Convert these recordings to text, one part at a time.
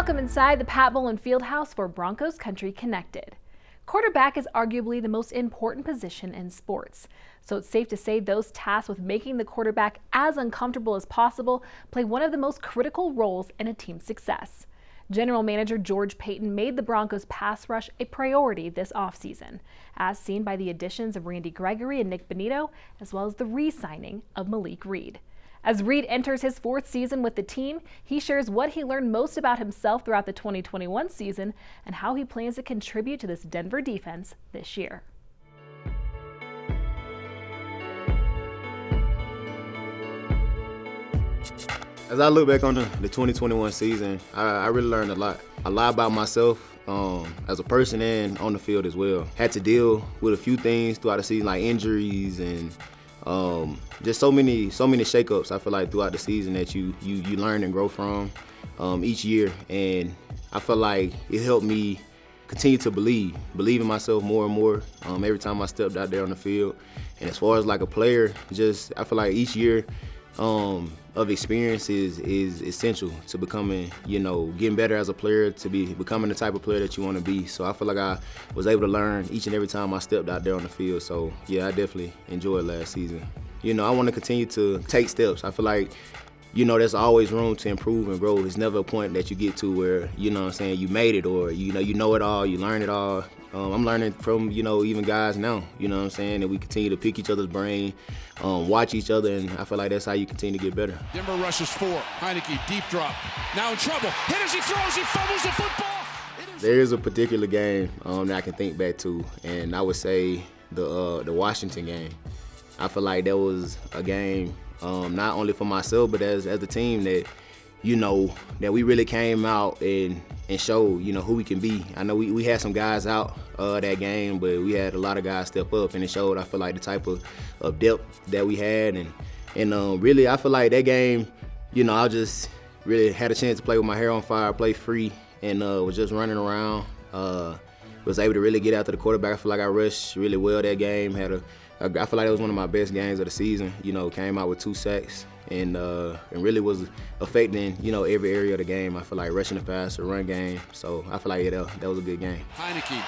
Welcome inside the Pat Bowlen Fieldhouse for Broncos Country Connected. Quarterback is arguably the most important position in sports, so it's safe to say those tasked with making the quarterback as uncomfortable as possible play one of the most critical roles in a team's success. General Manager George Paton made the Broncos pass rush a priority this offseason, as seen by the additions of Randy Gregory and Nick Bonito, as well as the re-signing of Malik Reed. As Reed enters his fourth season with the team, he shares what he learned most about himself throughout the 2021 season and how he plans to contribute to this Denver defense this year. As I look back on the 2021 season, I really learned a lot about myself as a person and on the field as well. Had to deal with a few things throughout the season, like injuries and just so many shakeups. I feel like throughout the season that you learn and grow from each year, and I feel like it helped me continue to believe in myself more and more every time I stepped out there on the field. And as far as like a player, I feel like each year of experience is essential to becoming, getting better as a player, to becoming the type of player that you want to be. So I feel like I was able to learn each and every time I stepped out there on the field. So yeah, I definitely enjoyed last season. I want to continue to take steps. I feel like, there's always room to improve and grow. It's never a point that you get to where, you made it, or, you know it all, you learn it all. I'm learning from, even guys now, and we continue to pick each other's brain, watch each other, and I feel like that's how you continue to get better. Denver rushes 4. Heineke, deep drop. Now in trouble. Hit as he throws, he fumbles the football. There is a particular game that I can think back to, and I would say the Washington game. I feel like that was a game not only for myself, but as the team that, that we really came out and showed, who we can be. I know we had some guys out that game, but we had a lot of guys step up, and it showed, I feel like, the type of depth that we had. And really, I feel like that game, I just really had a chance to play with my hair on fire, play free, and was just running around. Was able to really get after the quarterback. I feel like I rushed really well that game. I feel like it was one of my best games of the season. Came out with 2 sacks. And really was affecting, every area of the game. I feel like rushing the pass, the run game. So I feel like that was a good game. Heineke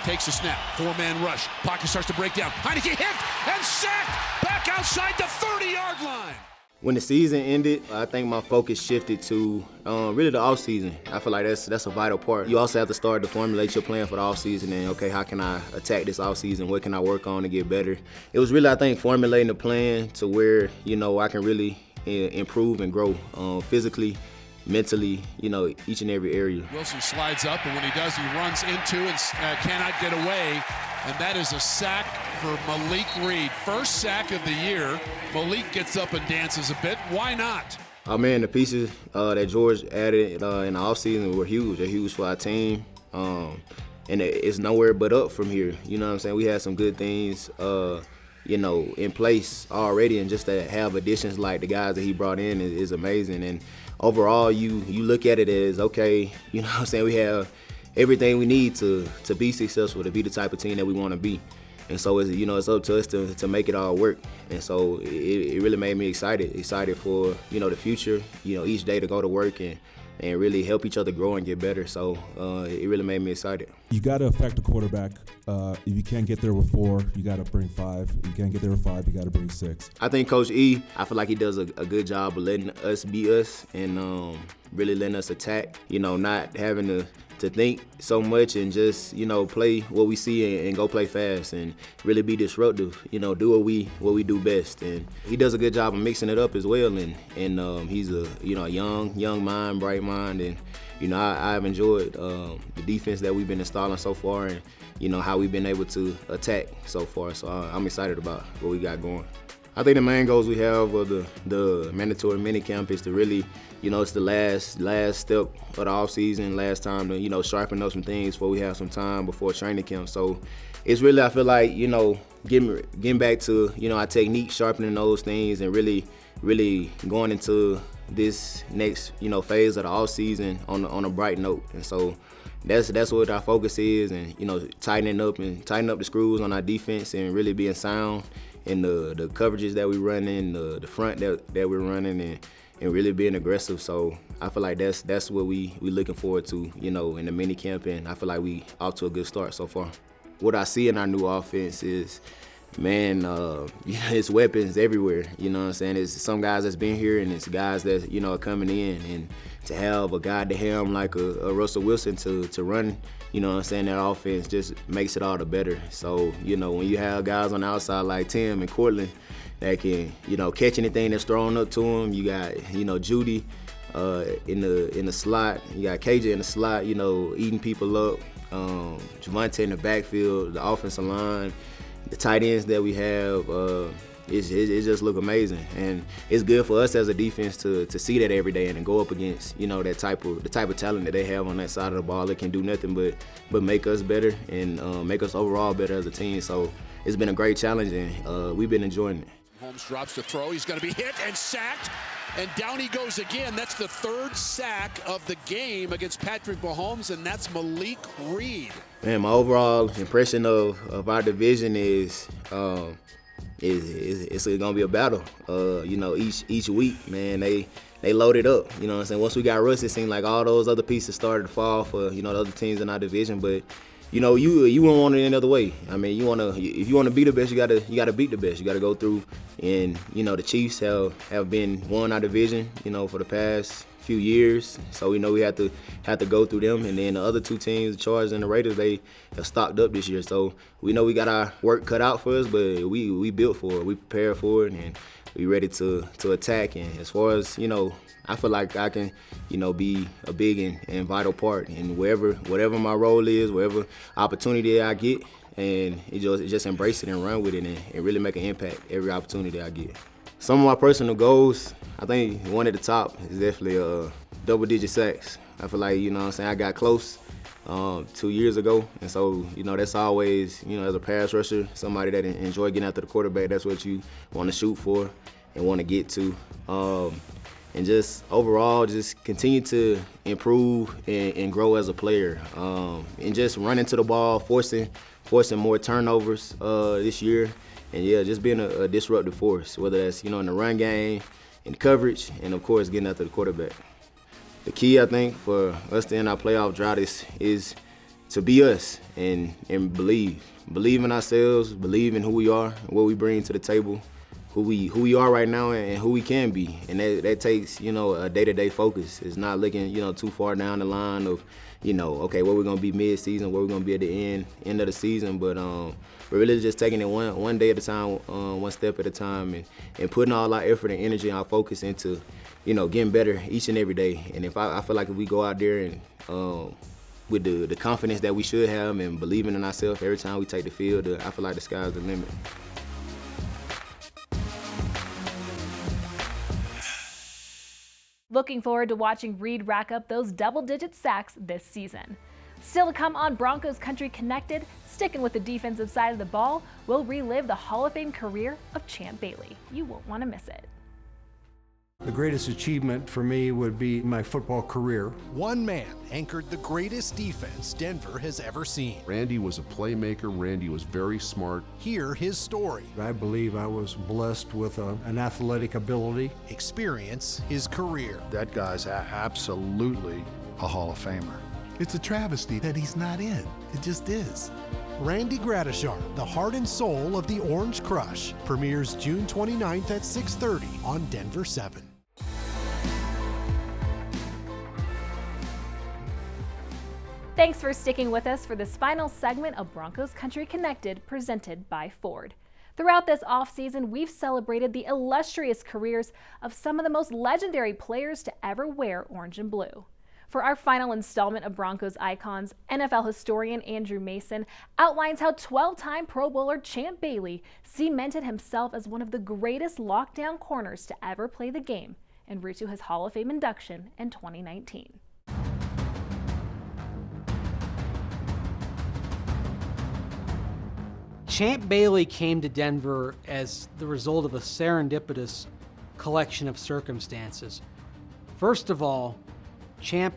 takes a snap, 4-man rush. Pocket starts to break down. Heineke hit and sacked back outside the 30-yard line. When the season ended, I think my focus shifted to really the offseason. I feel like that's a vital part. You also have to start to formulate your plan for the offseason and, okay, how can I attack this offseason? What can I work on to get better? It was really, I think, formulating a plan to where, I can really improve and grow physically, mentally, each and every area. Wilson slides up, and when he does, he runs into and cannot get away. And that is a sack for Malik Reed. First sack of the year. Malik gets up and dances a bit. Why not? Oh, man, the pieces that George added in the offseason were huge. They're huge for our team. And it's nowhere but up from here. You know what I'm saying? We had some good things, in place already. And just to have additions like the guys that he brought in is amazing. And overall, you look at it as, okay, we have everything we need to be successful, to be the type of team that we want to be. And so it's up to us to make it all work. And so it really made me excited for, the future, each day to go to work and really help each other grow and get better. So it really made me excited. You got to affect the quarterback. If you can't get there with 4, you got to bring 5. If you can't get there with 5, you got to bring 6. I think Coach E, I feel like he does a good job of letting us be us and really letting us attack, not having to think so much and just, play what we see and go play fast and really be disruptive, do what we do best. And he does a good job of mixing it up as well. And he's a young mind, bright mind. And, I've enjoyed the defense that we've been installing so far and, how we've been able to attack so far. So I'm excited about what we got going. I think the main goals we have of the mandatory minicamp is to really, it's the last step of the offseason, last time to, sharpen up some things before we have some time before training camp. So it's really, I feel like, getting back to, our technique, sharpening those things and really going into this next, phase of the offseason on a bright note. And so that's what our focus is, and, tightening up the screws on our defense and really being sound in the coverages that we run in, the front that we're running, and really being aggressive. So I feel like that's what we looking forward to, you know, in the mini camp, and I feel like we off to a good start so far. What I see in our new offense is, man, it's weapons everywhere. You know what I'm saying? It's some guys that's been here, and it's guys that, you know, are coming in. And to have a guy at the helm like a Russell Wilson to run, you know what I'm saying, that offense just makes it all the better. So, you know, when you have guys on the outside like Tim and Cortland that can, you know, catch anything that's thrown up to them, you got, you know, Judy in the slot, you got KJ in the slot, you know, eating people up. Javonte in the backfield, the offensive line, the tight ends that we have, it just look amazing, and it's good for us as a defense to see that every day and to go up against, you know, the type of talent that they have on that side of the ball. It can do nothing but make us better and make us overall better as a team. So it's been a great challenge, and we've been enjoying it. Holmes drops to throw. He's going to be hit and sacked, and down he goes again. That's the third sack of the game against Patrick Mahomes, and that's Malik Reed. Man, my overall impression of our division is it's going to be a battle. You know, each week, man, they loaded up. You know what I'm saying? Once we got Russ, it seemed like all those other pieces started to fall for, you know, the other teams in our division. But you know, you wouldn't want it any other way. I mean, if you want to be the best, you gotta beat the best. You gotta go through, and you know, the Chiefs have won our division, you know, for the past few years. So we know we have to go through them, and then the other two teams, the Chargers and the Raiders, they have stocked up this year. So we know we got our work cut out for us, but we built for it, we prepared for it, and we ready to attack. And as far as, you know, I feel like I can, you know, be a big and vital part in whatever my role is, whatever opportunity I get, and just embrace it and run with it and really make an impact every opportunity I get. Some of my personal goals, I think one at the top is definitely double-digit sacks. I feel like, you know what I'm saying, I got close 2 years ago, and so, you know, that's always, you know, as a pass rusher, somebody that enjoy getting after the quarterback, that's what you want to shoot for and want to get to. And just overall, just continue to improve and grow as a player, and just running to the ball, forcing more turnovers this year, and yeah, just being a disruptive force, whether that's, you know, in the run game, in coverage, and of course getting after the quarterback. The key, I think, for us to end our playoff drought is to be us and believe in ourselves, believe in who we are and what we bring to the table. Who we are right now and who we can be, and that takes, you know, a day-to-day focus. It's not looking, you know, too far down the line of, you know, okay, where we're gonna be mid-season, where we're gonna be at the end of the season, but we're really just taking it one day at a time, one step at a time, and putting all our effort and energy and our focus into, you know, getting better each and every day. And I feel like if we go out there and with the confidence that we should have and believing in ourselves every time we take the field, I feel like the sky's the limit. Looking forward to watching Reed rack up those double-digit sacks this season. Still to come on Broncos Country Connected, sticking with the defensive side of the ball, we'll relive the Hall of Fame career of Champ Bailey. You won't want to miss it. The greatest achievement for me would be my football career. One man anchored the greatest defense Denver has ever seen. Randy was a playmaker. Randy was very smart. Hear his story. I believe I was blessed with an athletic ability. Experience his career. That guy's absolutely a Hall of Famer. It's a travesty that he's not in. It just is. Randy Gradishar, the heart and soul of the Orange Crush, premieres June 29th at 6:30 on Denver 7. Thanks for sticking with us for this final segment of Broncos Country Connected, presented by Ford. Throughout this offseason, we've celebrated the illustrious careers of some of the most legendary players to ever wear orange and blue. For our final installment of Broncos Icons, NFL historian Andrew Mason outlines how 12-time Pro Bowler Champ Bailey cemented himself as one of the greatest lockdown corners to ever play the game, en route to his Hall of Fame induction in 2019. Champ Bailey came to Denver as the result of a serendipitous collection of circumstances. First of all, Champ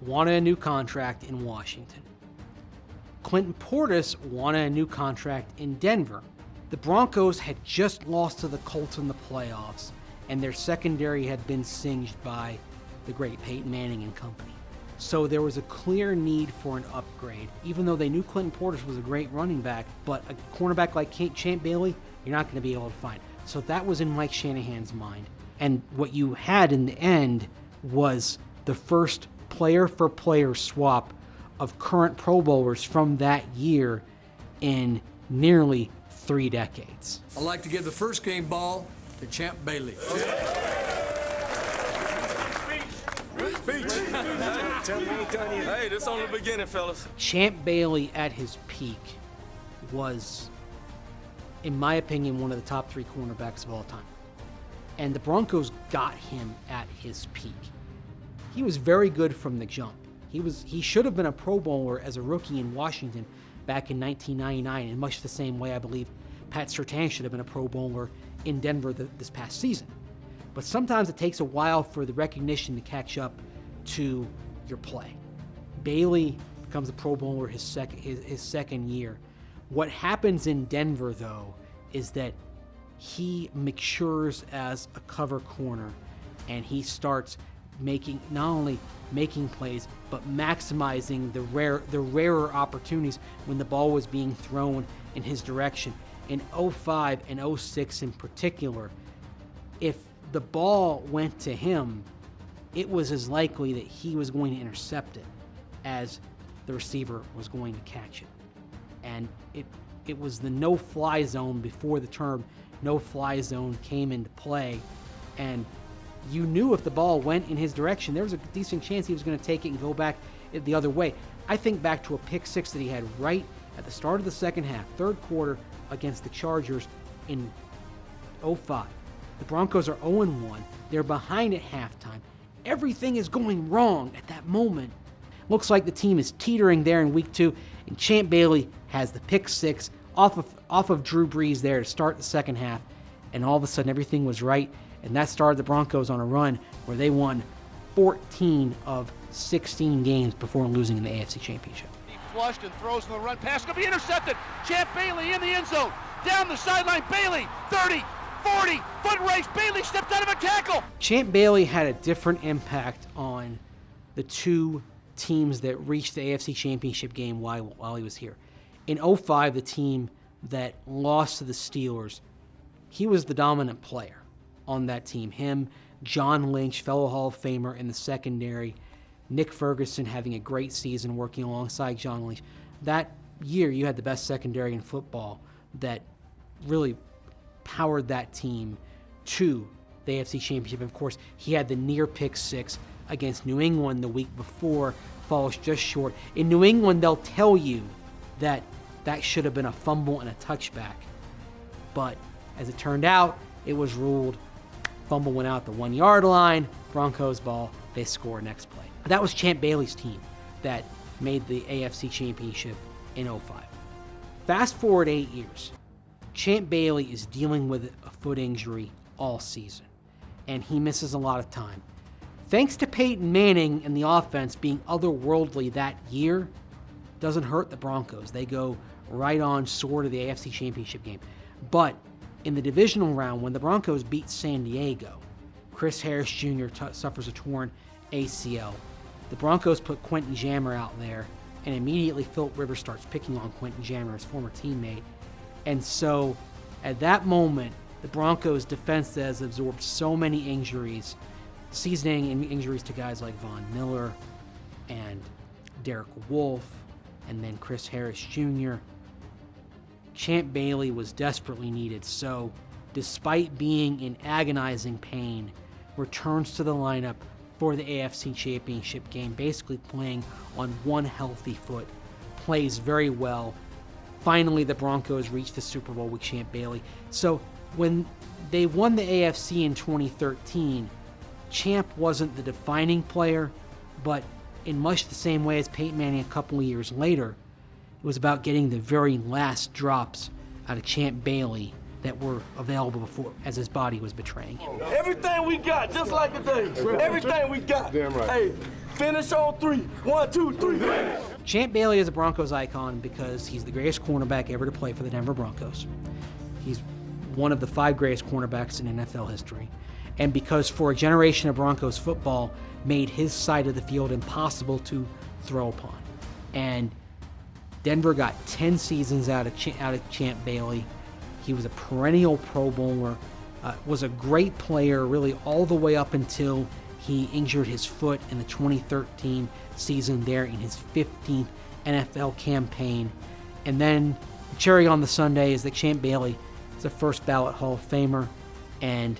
wanted a new contract in Washington. Clinton Portis wanted a new contract in Denver. The Broncos had just lost to the Colts in the playoffs, and their secondary had been singed by the great Peyton Manning and company. So there was a clear need for an upgrade, even though they knew Clinton Portis was a great running back, but a cornerback like Champ Bailey, you're not going to be able to find. So that was in Mike Shanahan's mind. And what you had in the end was the first player-for-player swap of current Pro Bowlers from that year in nearly 3 decades. I'd like to give the first game ball to Champ Bailey. Hey, this only the beginning, fellas. Champ Bailey at his peak was, in my opinion, one of the top 3 cornerbacks of all time. And the Broncos got him at his peak. He was very good from the jump. He should have been a Pro Bowler as a rookie in Washington back in 1999, in much the same way I believe Pat Surtain should have been a Pro Bowler in Denver this past season. But sometimes it takes a while for the recognition to catch up to your play. Bailey becomes a Pro Bowler his second year. What happens in Denver, though, is that he matures as a cover corner, and he starts not only making plays, but maximizing the rarer opportunities when the ball was being thrown in his direction. In 05 and 06 in particular, if the ball went to him, it was as likely that he was going to intercept it as the receiver was going to catch it. And it was the no-fly zone before the term no-fly zone came into play. And you knew if the ball went in his direction, there was a decent chance he was going to take it and go back the other way. I think back to a pick 6 that he had right at the start of the second half, third quarter, against the Chargers in 05. The Broncos are 0-1. They're behind at halftime. Everything is going wrong at that moment. Looks like the team is teetering there in week 2, and Champ Bailey has the pick 6 off of Drew Brees there to start the second half, and all of a sudden everything was right, and that started the Broncos on a run where they won 14 of 16 games before losing in the AFC Championship. He flushed and throws in the run pass, going to be intercepted. Champ Bailey in the end zone, down the sideline. Bailey, 30, 40, foot race. Bailey stepped out of a tackle. Champ Bailey had a different impact on the 2 teams that reached the AFC Championship game while he was here. In 05, the team that lost to the Steelers, he was the dominant player on that team. Him, John Lynch, fellow Hall of Famer in the secondary, Nick Ferguson having a great season working alongside John Lynch. That year, you had the best secondary in football that really powered that team to the AFC Championship. Of course, he had the near pick 6 against New England the week before, falls just short. In New England, they'll tell you that should have been a fumble and a touchback. But as it turned out, it was ruled fumble went out the 1-yard line, Broncos ball, they score next play. That was Champ Bailey's team that made the AFC Championship in 05. Fast forward 8 years. Champ Bailey is dealing with a foot injury all season, and he misses a lot of time. Thanks to Peyton Manning and the offense being otherworldly that year, doesn't hurt the Broncos. They go right on, soar to the AFC Championship game. But in the divisional round, when the Broncos beat San Diego, Chris Harris Jr. suffers a torn ACL. The Broncos put Quentin Jammer out there, and immediately Philip Rivers starts picking on Quentin Jammer, his former teammate. And so at that moment, the Broncos defense has absorbed so many injuries, seasoning injuries to guys like Von Miller and Derek Wolfe, and then Chris Harris Jr. Champ Bailey was desperately needed, so despite being in agonizing pain, returns to the lineup for the AFC Championship game, basically playing on one healthy foot, plays very well. Finally, the Broncos reached the Super Bowl with Champ Bailey. So when they won the AFC in 2013, Champ wasn't the defining player, but in much the same way as Peyton Manning a couple of years later, it was about getting the very last drops out of Champ Bailey that were available before, as his body was betraying him. Everything we got, just like a day. Everything we got. Damn right. Hey, finish on 3. 1, 2, 3. Champ Bailey is a Broncos icon because he's the greatest cornerback ever to play for the Denver Broncos. He's one of the 5 greatest cornerbacks in NFL history. and because for a generation of Broncos football made his side of the field impossible to throw upon. And Denver got 10 seasons out of Champ Bailey. He was a perennial Pro Bowler, was a great player really all the way up until he injured his foot in the 2013 season there in his 15th NFL campaign. And then the cherry on the sundae is that Champ Bailey is a first ballot Hall of Famer, and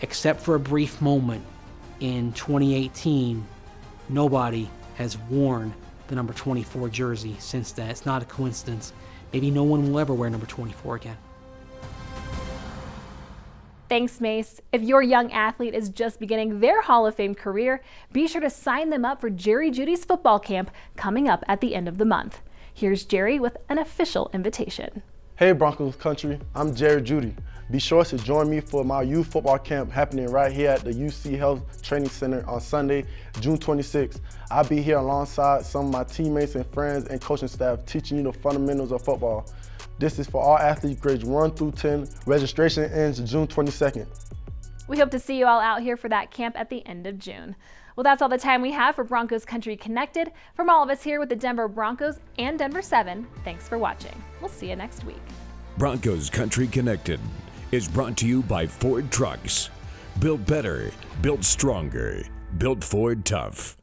except for a brief moment in 2018, nobody has worn the number 24 jersey since then. It's not a coincidence. Maybe no one will ever wear number 24 again. Thanks, Mace. If your young athlete is just beginning their Hall of Fame career, be sure to sign them up for Jerry Judy's football camp coming up at the end of the month. Here's Jerry with an official invitation. Hey Broncos Country, I'm Jerry Judy. Be sure to join me for my youth football camp happening right here at the UC Health Training Center on Sunday, June 26th. I'll be here alongside some of my teammates and friends and coaching staff teaching you the fundamentals of football. This is for all athletes grades 1 through 10. Registration ends June 22nd. We hope to see you all out here for that camp at the end of June. Well, that's all the time we have for Broncos Country Connected. From all of us here with the Denver Broncos and Denver 7, thanks for watching. We'll see you next week. Broncos Country Connected is brought to you by Ford Trucks. Built better, built stronger, built Ford tough.